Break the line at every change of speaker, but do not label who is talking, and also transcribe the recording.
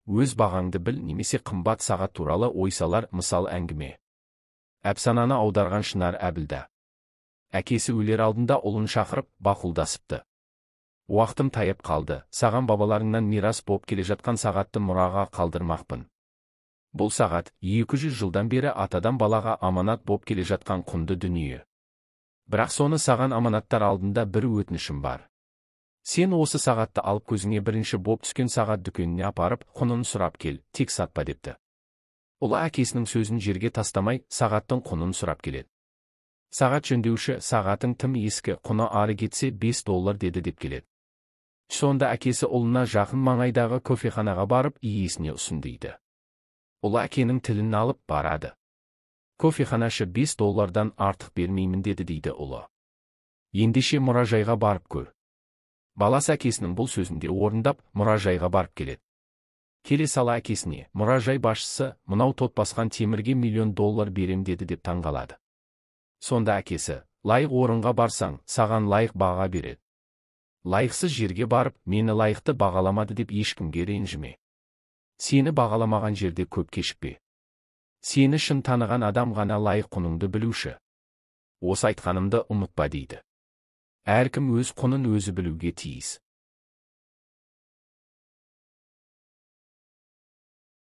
Өз бағаңды біл немесе қымбат сағат туралы ойсалар мысал әңгіме. Әпсананы аударған Шынар Әбілда. Әкесі өлер алдында ұлын шақырып, бақұлдасыпты. Уақытым таяп қалды, саған бабаларыңнан мирас боп келе жатқан сағатты мұраға қалдырмақпын. Бұл сағат 200 жылдан бері атадан балаға аманат боп келе жатқан құнды дүние. Бірақ соны саған аманаттар алдында бір өтінішім бар. Сен осы сағатты алып көзіңе бірінші боп түскен сағат дүкеніне апарып, құнын сұрап кел, тек сатпа депті. Ұлы әкесінің сөзін жерге тастамай, сағаттың құнын сұрап келеді. Сағат жөндеуші, сағатың тым ескі, құны ары кетсе $5 деді деп келеді. Сонда әкесі ұлына жақын маңайдағы кофеханаға барып, иесіне ұсындайды. Ұлы әкенің тілін алып барады. Кофеханашы $5 артық бермеймін деді дейді ұлы. Ендеше мұражайға барып көр. Баласы әкесінің бұл сөзінде орындап, мұражайға барып келеді. Келе сала әкесіне, мұражай басшысы, мынау тот басқан темірге $1,000,000 берем деді деп таңғалады. Сонда әкесі, лайық орынға барсаң, саған лайық баға береді. Лайықсыз жерге барып, мені лайықты бағаламады деп ешкімге ренжіме. Сені бағаламаған жерде көп кешікпе. Сені шын таныған адам ғана лайық құныңды білуші. Осы айтқанымды ұмытпа дейді. Әркім өз құнын өзі білуге тиіс.